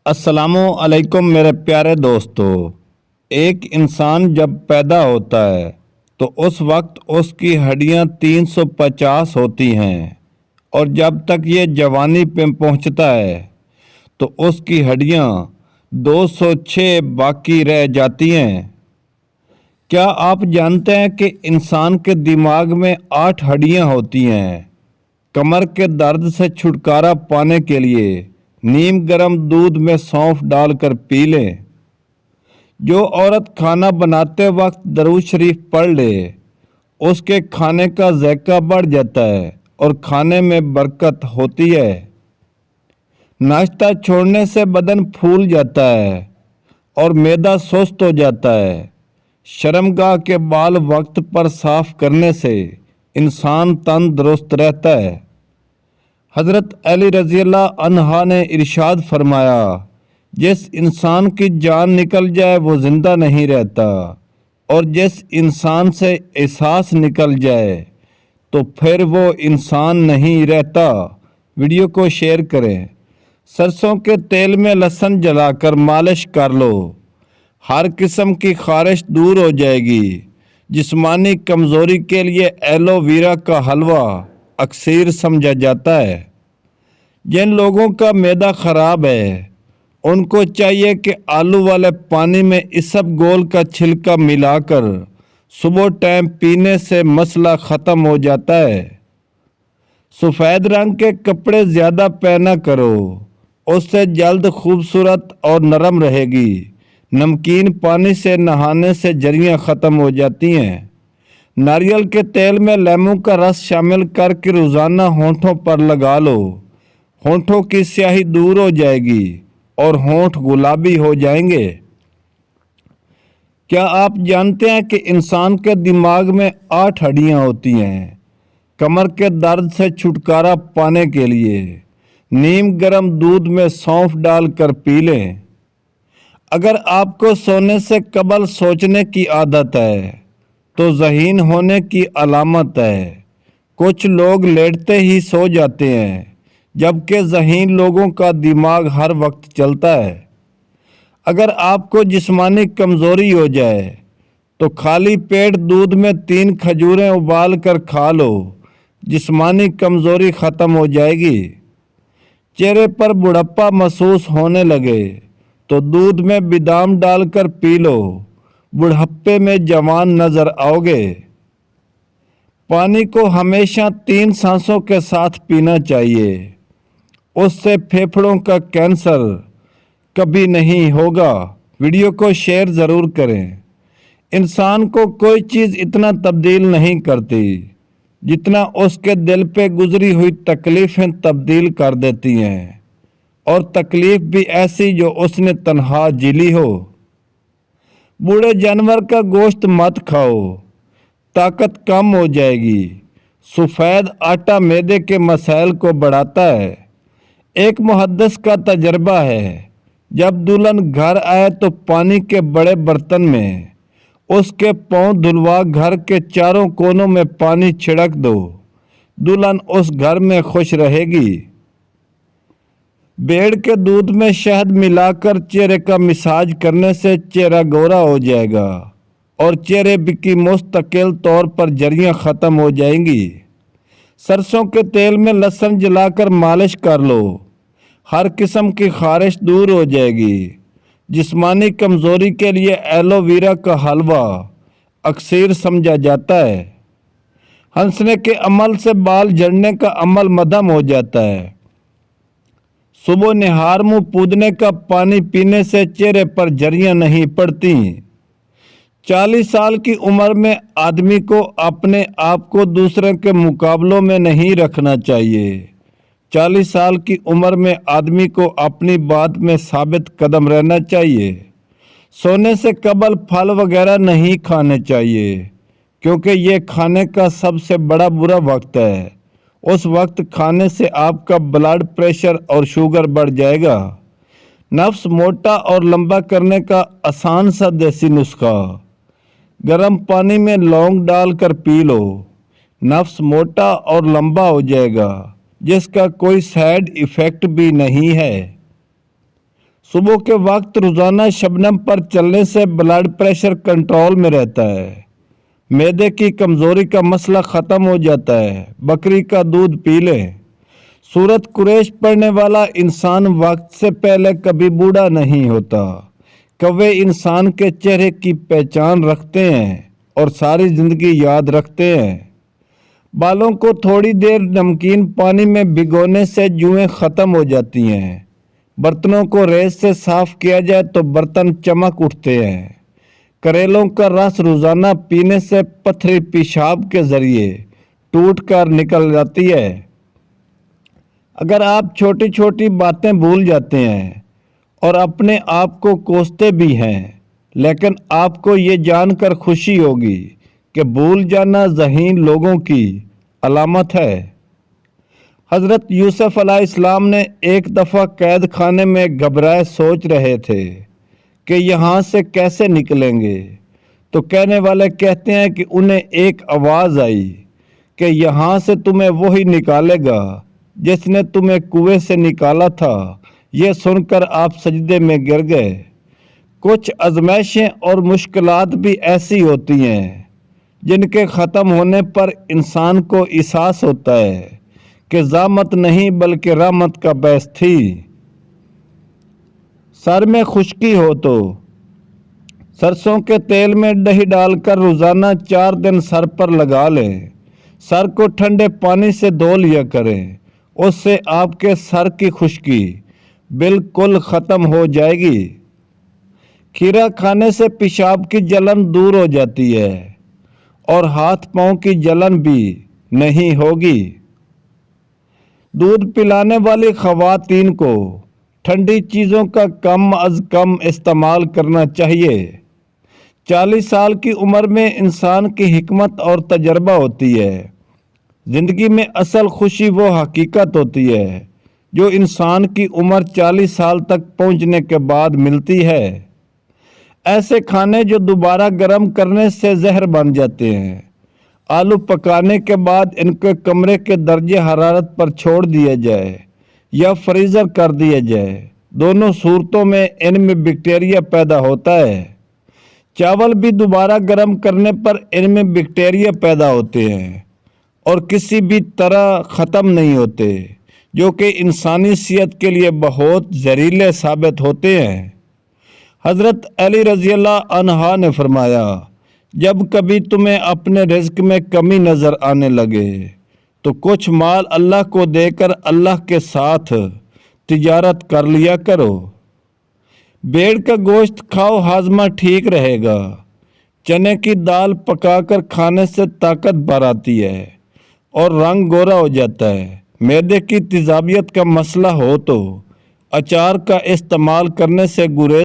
السلام علیکم میرے پیارے دوستو۔ ایک انسان جب پیدا ہوتا ہے تو اس وقت اس کی ہڈیاں 350 ہوتی ہیں، اور جب تک یہ جوانی پہ پہنچتا ہے تو اس کی ہڈیاں 206 باقی رہ جاتی ہیں۔ کیا آپ جانتے ہیں کہ انسان کے دماغ میں 8 ہڈیاں ہوتی ہیں؟ کمر کے درد سے چھٹکارا پانے کے لیے نیم گرم دودھ میں سونف ڈال کر پی لیں۔ جو عورت کھانا بناتے وقت درود شریف پڑھ لے اس کے کھانے کا ذائقہ بڑھ جاتا ہے اور کھانے میں برکت ہوتی ہے۔ ناشتہ چھوڑنے سے بدن پھول جاتا ہے اور معدہ سست ہو جاتا ہے۔ شرمگاہ کے بال وقت پر صاف کرنے سے انسان تندرست رہتا ہے۔ حضرت علی رضی اللہ عنہ نے ارشاد فرمایا، جس انسان کی جان نکل جائے وہ زندہ نہیں رہتا، اور جس انسان سے احساس نکل جائے تو پھر وہ انسان نہیں رہتا۔ ویڈیو کو شیئر کریں۔ سرسوں کے تیل میں لہسن جلا کر مالش کر لو، ہر قسم کی خارش دور ہو جائے گی۔ جسمانی کمزوری کے لیے ایلو ویرا کا حلوہ اکثیر سمجھا جاتا ہے۔ جن لوگوں کا معدہ خراب ہے ان کو چاہیے کہ آلو والے پانی میں اسب گول کا چھلکا ملا کر صبح ٹائم پینے سے مسئلہ ختم ہو جاتا ہے۔ سفید رنگ کے کپڑے زیادہ پہنا کرو، اس سے جلد خوبصورت اور نرم رہے گی۔ نمکین پانی سے نہانے سے جریاں ختم ہو جاتی ہیں۔ ناریل کے تیل میں لیموں کا رس شامل کر کے روزانہ ہونٹوں پر لگا لو، ہونٹوں کی سیاہی دور ہو جائے گی اور ہونٹ گلابی ہو جائیں گے۔ کیا آپ جانتے ہیں کہ انسان کے دماغ میں 8 ہڈیاں ہوتی ہیں؟ کمر کے درد سے چھٹکارا پانے کے لیے نیم گرم دودھ میں سونف ڈال کر پی لیں۔ اگر آپ کو سونے سے قبل سوچنے کی عادت ہے تو ذہین ہونے کی علامت ہے۔ کچھ لوگ لیٹتے ہی سو جاتے ہیں جبکہ ذہین لوگوں کا دماغ ہر وقت چلتا ہے۔ اگر آپ کو جسمانی کمزوری ہو جائے تو خالی پیٹ دودھ میں 3 کھجوریں ابال کر کھا لو، جسمانی کمزوری ختم ہو جائے گی۔ چہرے پر بڑھاپا محسوس ہونے لگے تو دودھ میں بادام ڈال کر پی لو، بڑھاپے میں جوان نظر آؤ گے۔ پانی کو ہمیشہ 3 سانسوں کے ساتھ پینا چاہیے، اس سے پھیپھڑوں کا کینسر کبھی نہیں ہوگا۔ ویڈیو کو شیئر ضرور کریں۔ انسان کو کوئی چیز اتنا تبدیل نہیں کرتی جتنا اس کے دل پہ گزری ہوئی تکلیفیں تبدیل کر دیتی ہیں، اور تکلیف بھی ایسی جو اس نے تنہا جیلی ہو۔ بوڑھے جانور کا گوشت مت کھاؤ، طاقت کم ہو جائے گی۔ سفید آٹا معدے کے مسائل کو بڑھاتا ہے۔ ایک محدث کا تجربہ ہے، جب دلہن گھر آئے تو پانی کے بڑے برتن میں اس کے پاؤں دھلوا گھر کے چاروں کونوں میں پانی چھڑک دو، دلہن اس گھر میں خوش رہے گی۔ بیڑ کے دودھ میں شہد ملا کر چہرے کا مساج کرنے سے چہرہ گورا ہو جائے گا اور چہرے کی مستقل طور پر جریاں ختم ہو جائیں گی۔ سرسوں کے تیل میں لہسن جلا کر مالش کر لو، ہر قسم کی خارش دور ہو جائے گی۔ جسمانی کمزوری کے لیے ایلو ویرا کا حلوہ اکثیر سمجھا جاتا ہے۔ ہنسنے کے عمل سے بال جھڑنے کا عمل مدھم ہو جاتا ہے۔ صبح نہار منہ پودنے کا پانی پینے سے چہرے پر جریاں نہیں پڑتی۔ 40 سال کی عمر میں آدمی کو اپنے آپ کو دوسرے کے مقابلوں میں نہیں رکھنا چاہیے۔ 40 سال کی عمر میں آدمی کو اپنی بات میں ثابت قدم رہنا چاہیے۔ سونے سے قبل پھل وغیرہ نہیں کھانے چاہیے، کیونکہ یہ کھانے کا سب سے بڑا برا وقت ہے۔ اس وقت کھانے سے آپ کا بلڈ پریشر اور شوگر بڑھ جائے گا۔ نفس موٹا اور لمبا کرنے کا آسان سا دیسی نسخہ: گرم پانی میں لونگ ڈال کر پی لو، نفس موٹا اور لمبا ہو جائے گا، جس کا کوئی سائیڈ ایفیکٹ بھی نہیں ہے۔ صبح کے وقت روزانہ شبنم پر چلنے سے بلڈ پریشر کنٹرول میں رہتا ہے، معدے کی کمزوری کا مسئلہ ختم ہو جاتا ہے۔ بکری کا دودھ پی لیں۔ سورۃ قریش پڑھنے والا انسان وقت سے پہلے کبھی بوڑھا نہیں ہوتا۔ کوے انسان کے چہرے کی پہچان رکھتے ہیں اور ساری زندگی یاد رکھتے ہیں۔ بالوں کو تھوڑی دیر نمکین پانی میں بھگونے سے جوئیں ختم ہو جاتی ہیں۔ برتنوں کو ریت سے صاف کیا جائے تو برتن چمک اٹھتے ہیں۔ کریلوں کا رس روزانہ پینے سے پتھری پیشاب کے ذریعے ٹوٹ کر نکل جاتی ہے۔ اگر آپ چھوٹی چھوٹی باتیں بھول جاتے ہیں اور اپنے آپ کو کوستے بھی ہیں، لیکن آپ کو یہ جان کر خوشی ہوگی کہ بھول جانا ذہین لوگوں کی علامت ہے۔ حضرت یوسف علیہ السلام نے ایک دفعہ قید خانے میں گھبرائے سوچ رہے تھے کہ یہاں سے کیسے نکلیں گے، تو کہنے والے کہتے ہیں کہ انہیں ایک آواز آئی کہ یہاں سے تمہیں وہی نکالے گا جس نے تمہیں کنویں سے نکالا تھا۔ یہ سن کر آپ سجدے میں گر گئے۔ کچھ آزمائشیں اور مشکلات بھی ایسی ہوتی ہیں جن کے ختم ہونے پر انسان کو احساس ہوتا ہے کہ زحمت نہیں بلکہ رحمت کا باعث تھی۔ سر میں خشکی ہو تو سرسوں کے تیل میں دہی ڈال کر روزانہ 4 دن سر پر لگا لیں۔ سر کو ٹھنڈے پانی سے دھو لیا کریں، اس سے آپ کے سر کی خشکی بالکل ختم ہو جائے گی۔ کھیرا کھانے سے پیشاب کی جلن دور ہو جاتی ہے اور ہاتھ پاؤں کی جلن بھی نہیں ہوگی۔ دودھ پلانے والی خواتین کو ٹھنڈی چیزوں کا کم از کم استعمال کرنا چاہیے۔ 40 سال کی عمر میں انسان کی حکمت اور تجربہ ہوتی ہے۔ زندگی میں اصل خوشی وہ حقیقت ہوتی ہے جو انسان کی عمر 40 سال تک پہنچنے کے بعد ملتی ہے۔ ایسے کھانے جو دوبارہ گرم کرنے سے زہر بن جاتے ہیں۔ آلو پکانے کے بعد ان کے کمرے کے درجہ حرارت پر چھوڑ دیا جائے یا فریزر کر دیا جائے، دونوں صورتوں میں ان میں بیکٹیریا پیدا ہوتا ہے۔ چاول بھی دوبارہ گرم کرنے پر ان میں بیکٹیریا پیدا ہوتے ہیں اور کسی بھی طرح ختم نہیں ہوتے، جو کہ انسانی صحت کے لیے بہت زہریلے ثابت ہوتے ہیں۔ حضرت علی رضی اللہ عنہ نے فرمایا، جب کبھی تمہیں اپنے رزق میں کمی نظر آنے لگے تو کچھ مال اللہ کو دے کر اللہ کے ساتھ تجارت کر لیا کرو۔ بھیڑ کا گوشت کھاؤ، ہاضمہ ٹھیک رہے گا۔ چنے کی دال پکا کر کھانے سے طاقت بڑھ آتی ہے اور رنگ گورا ہو جاتا ہے۔ معدے کی تیزابیت کا مسئلہ ہو تو اچار کا استعمال کرنے سے گریز